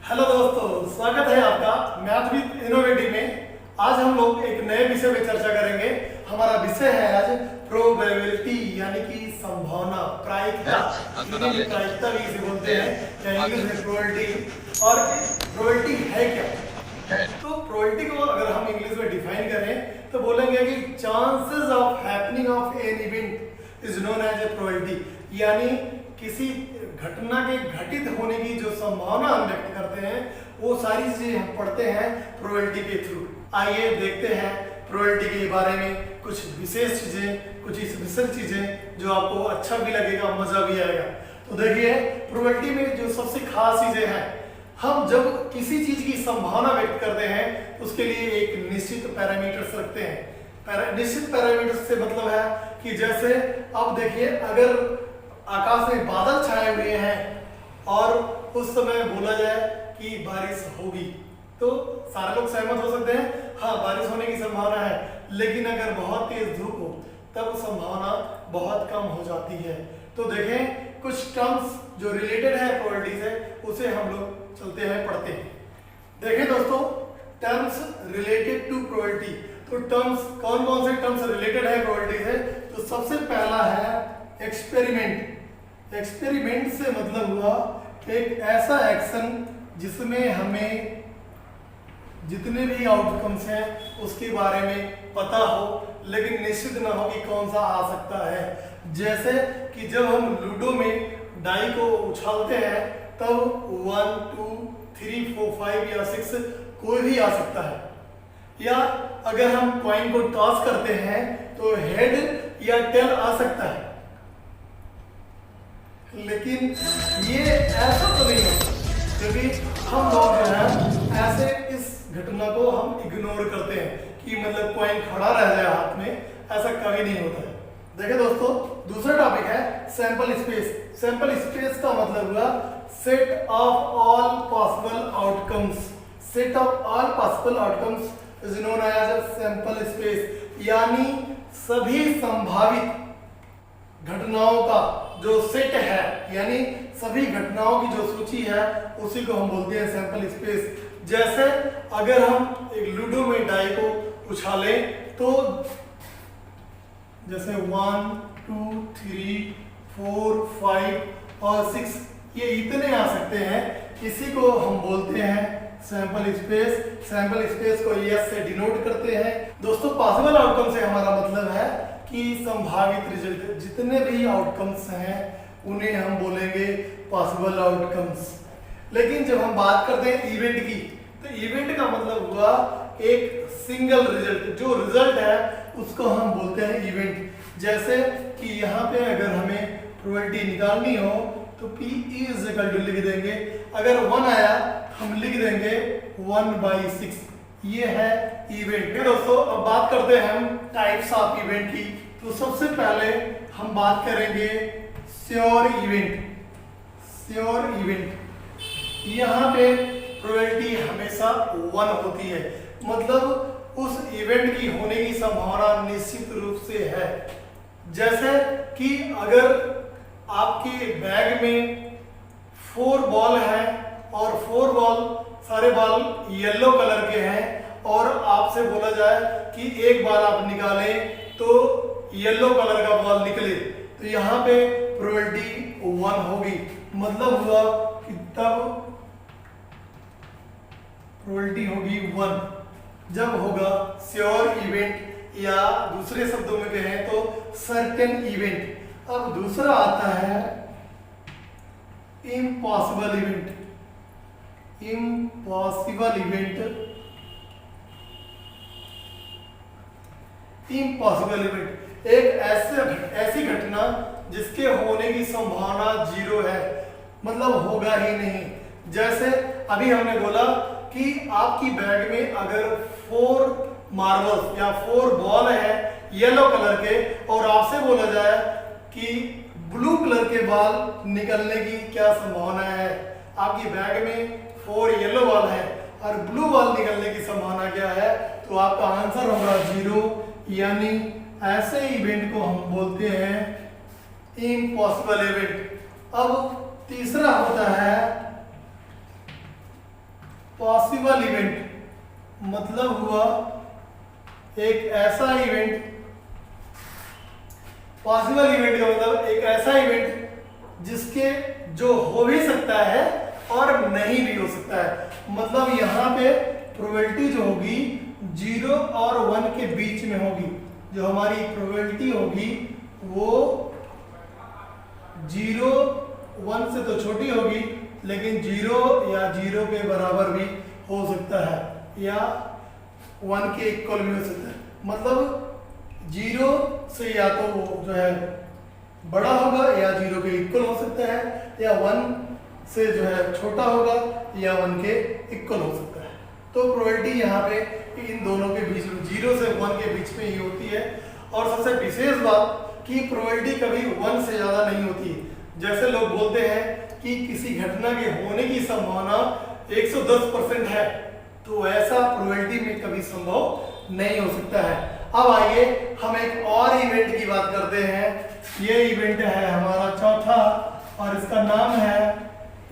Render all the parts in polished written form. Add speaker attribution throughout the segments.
Speaker 1: Hello दोस्तों, स्वागत है आपका मैथ विद इनोवेटिव में। आज हम लोग एक नए विषय पे चर्चा करेंगे। हमारा विषय है आज प्रोबेबिलिटी यानी कि संभावना, प्रायिकता। हिंदी में प्रायिकता भी इसे बोलते हैं या इंग्लिश में प्रोबेबिलिटी। और प्रोबेबिलिटी है क्या? तो प्रोबेबिलिटी को अगर हम इंग्लिश में डिफाइन करें तो बोलेंगे कि chances of happening of an event is known as a probability. यानी किसी घटना के घटित होने की जो संभावना हम व्यक्त करते हैं वो सारी चीजें हम पढ़ते हैं प्रोबेबिलिटी के थ्रू। आइए देखते हैं प्रोबेबिलिटी के बारे में कुछ विशेष चीजें, कुछ इस विशेष चीजें जो आपको अच्छा भी लगेगा, मजा भी आएगा। तो देखिए, प्रोबेबिलिटी में जो सबसे खास चीजें हैं, हम जब किसी चीज की संभावना व्यक्त करते हैं तो उसके लिए एक निश्चित पैरामीटर्स रखते हैं। निश्चित पैरामीटर्स से मतलब है कि जैसे अब देखिए, अगर आकाश में बादल छाए हुए हैं और उस समय बोला जाए कि बारिश होगी, तो सारे लोग सहमत हो सकते हैं, हाँ बारिश होने की संभावना है। लेकिन अगर बहुत तेज धूप हो तब संभावना बहुत कम हो जाती है। तो देखें, कुछ टर्म्स जो रिलेटेड है प्रोबेबिलिटी से, उसे हम लोग चलते हैं पढ़ते हैं। देखें दोस्तों, टर्म्स रिलेटेड टू प्रोबेबिलिटी। तो टर्म्स कौन कौन से टर्म्स रिलेटेड है प्रोबेबिलिटी से? तो सबसे पहला है एक्सपेरिमेंट। एक्सपेरिमेंट से मतलब हुआ एक ऐसा एक्शन जिसमें हमें जितने भी आउटकम्स हैं उसके बारे में पता हो, लेकिन निश्चित ना हो कि कौन सा आ सकता है। जैसे कि जब हम लूडो में डाई को उछालते हैं तब 1 2 3 4 5 या 6 कोई भी आ सकता है। या अगर हम कॉइन को टॉस करते हैं तो हेड या टेल आ सकता है। लेकिन ये ऐसा तो नहीं होता, क्योंकि हम लोग जो है ऐसे इस घटना को हम इग्नोर करते हैं कि मतलब कॉइन खड़ा रह जाए हाथ में, ऐसा कभी नहीं होता है। देखिए दोस्तों, दूसरा टॉपिक है सैंपल स्पेस। सैंपल स्पेस का मतलब हुआ set of all possible outcomes. Set of all possible outcomes is known as sample space. यानी सभी संभावित घटनाओं का जो सेट है, यानी सभी घटनाओं की जो सूची है, उसी को हम बोलते हैं सैंपल स्पेस। जैसे अगर हम एक लूडो में डाई को उछालें तो जैसे 1 2 3 4 5 और 6 ये इतने आ सकते हैं, इसी को हम बोलते हैं सैंपल स्पेस। सैंपल स्पेस को एस से डिनोट करते हैं। दोस्तों, पॉसिबल आउटकम से हमारा मतलब है कि संभावित रिजल्ट, जितने भी आउटकम्स हैं उन्हें हम बोलेंगे पॉसिबल आउटकम्स। लेकिन जब हम बात करते हैं इवेंट की, तो इवेंट का मतलब हुआ एक सिंगल रिजल्ट। जो रिजल्ट है उसको हम बोलते हैं इवेंट। जैसे कि यहाँ पे अगर हमें प्रोबेबिलिटी निकालनी हो तो P इज इक्वल टू लिख देंगे, अगर 1 आया हम लिख देंगे 1/6। ये है इवेंट। दोस्तों, अब बात करते हैं हम टाइप्स ऑफ इवेंट की। तो सबसे पहले हम बात करेंगे श्योर इवेंट। श्योर इवेंट, यहाँ पे प्रोबेबिलिटी हमेशा 1 होती है, मतलब उस इवेंट की होने की संभावना निश्चित रूप से है। जैसे कि अगर आपके बैग में 4 बॉल है और 4 बॉल सारे बॉल येलो कलर के हैं और आपसे बोला जाए कि एक बार आप निकालें तो येलो कलर का बॉल निकले, तो यहाँ पे प्रोबेबिलिटी 1 होगी। मतलब हुआ कि तब प्रोबेबिलिटी होगी 1 जब होगा श्योर इवेंट, या दूसरे शब्दों में कहें तो सर्टेन इवेंट। अब दूसरा आता है impossible event. Impossible event, impossible event एक ऐसी घटना जिसके होने की संभावना 0 है, मतलब होगा ही नहीं। जैसे अभी हमने बोला कि आपकी बैग में अगर 4 मार्बल्स या 4 बॉल है येलो कलर के, और आपसे बोला जाए कि ब्लू कलर के बॉल निकलने की क्या संभावना है। आपकी बैग में 4 येलो बॉल है और ब्लू बॉल निकलने की संभावना क्या है, तो आपका आंसर होगा 0। यानी ऐसे इवेंट को हम बोलते हैं इम्पॉसिबल इवेंट। अब तीसरा होता है पॉसिबल इवेंट मतलब हुआ एक ऐसा इवेंट, पॉसिबल इवेंट का मतलब एक ऐसा इवेंट जिसके जो हो भी सकता है और नहीं भी हो सकता है। मतलब यहाँ पे प्रोबेबिलिटी जो होगी 0 और 1 के बीच में होगी। जो हमारी प्रोबेबिलिटी होगी वो 0 1 से तो छोटी होगी, लेकिन 0 या 0 के बराबर भी हो सकता है या 1 के इक्वल भी हो सकता है। मतलब 0 से या तो वो जो है बड़ा होगा या 0 के इक्वल हो सकता है, या 1 से जो है छोटा होगा या 1 के इक्वल हो सकता है। तो प्रोबेबिलिटी यहाँ पे इन दोनों के बीच में 0 से 1 के बीच में ही होती है। और सबसे विशेष बात कि प्रोबेबिलिटी कभी 1 से ज़्यादा नहीं होती है। जैसे लोग बोलते हैं कि किसी घटना के होने की संभावना 110% है, तो ऐसा प्रोबेबिलिटी में कभी संभव नहीं हो सकता है। अब आइए हम एक और इवेंट की बात करते हैं। ये इवेंट है हमारा चौथा और इसका नाम है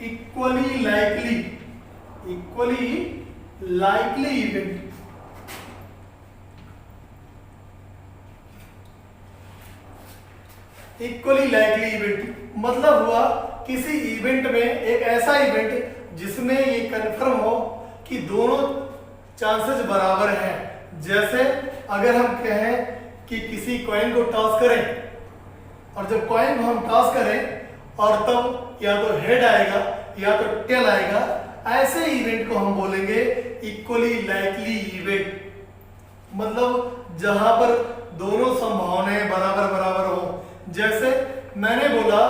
Speaker 1: equally likely event. Equally likely event मतलब हुआ किसी इवेंट में एक ऐसा इवेंट जिसमें ये कन्फर्म हो कि दोनों चांसेस बराबर हैं। जैसे अगर हम कहें कि किसी कॉइन को टॉस करें और जब कॉइन को हम टॉस करें और तब या तो हेड आएगा या तो टेल आएगा, ऐसे इवेंट को हम बोलेंगे इक्वली लाइकली इवेंट। मतलब जहां पर दोनों संभावनाएं बराबर बराबर हो। जैसे मैंने बोला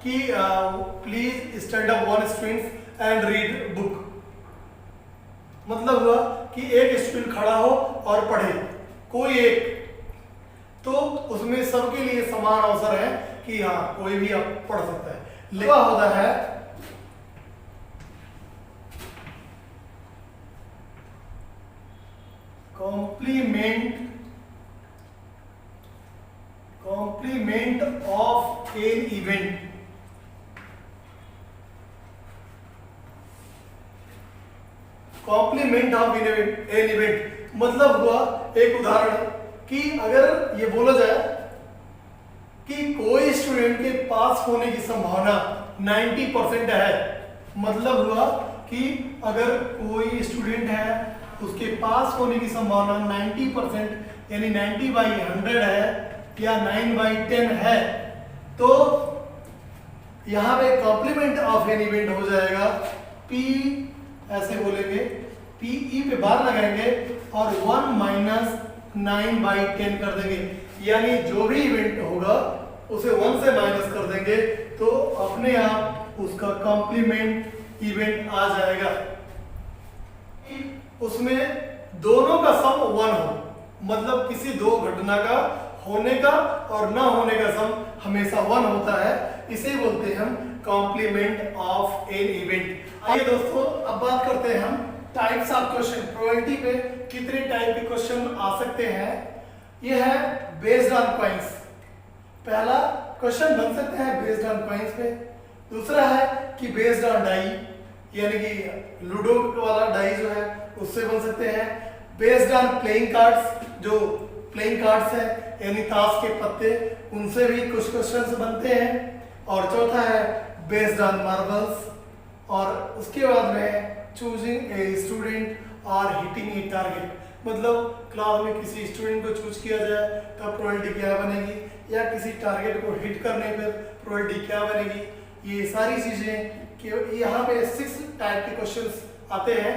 Speaker 1: कि please stand up one student and read book, मतलब हुआ कि एक स्टूडेंट खड़ा हो और पढ़े, कोई एक, तो उसमें सबके लिए समान अवसर है कि हाँ कोई भी आप पढ़ सकता है। लिखा होता है complement of an event. Complement of an event मतलब हुआ एक उदाहरण कि अगर ये बोला जाए कि कोई स्टूडेंट के पास होने की संभावना 90% है, मतलब हुआ कि अगर कोई स्टूडेंट है उसके पास होने की संभावना 90% यानी 90/100 है या 9/10 है, तो यहाँ पे कॉम्प्लीमेंट ऑफ एन इवेंट हो जाएगा P, ऐसे बोलेंगे PE पे बार लगाएंगे और 1 - 9/10 कर देंगे, यानी जो भी इवेंट होगा उसे 1 से माइनस कर देंगे तो अपने आप उसका कॉम्प्लीमेंट इवेंट आ जाएगा। उसमें दोनों का सम 1 हो, मतलब किसी दो घटना का होने का और ना होने का सम हमेशा 1 होता है। इसे बोलते हैं हम कॉम्प्लीमेंट ऑफ एन इवेंट। आइए दोस्तों अब बात करते हैं हम टाइप्स ऑफ क्वेश्चन। प्रोबेबिलिटी पे कितने टाइप के क्वेश्चन आ सकते हैं। ये है बेस्ड ऑन कॉइंस। पहला क्वेश्चन बन सकते हैं बेस्ड ऑन कॉइंस पे। दूसरा है कि बेस्ड ऑन डाई, यानी कि लूडो वाला डाई जो है उससे बन सकते हैं। बेस्ड ऑन प्लेइंग कार्ड्स, जो प्लेइंग कार्ड्स है यानी ताश के पत्ते, उनसे भी कुछ क्वेश्चंस बनते हैं। और चौथा है बेस्ड ऑन मार्बल्स। और उसके बाद में चूजिंग ए स्टूडेंट और हिटिंग ए टारगेट, मतलब क्लास में किसी स्टूडेंट को चूज किया जाए तब प्रोबेबिलिटी क्या बनेगी, या किसी टारगेट को हिट करने पर प्रोबेबिलिटी क्या बनेगी। ये सारी चीजें कि यहाँ पे 6 टाइप के क्वेश्चंस आते हैं।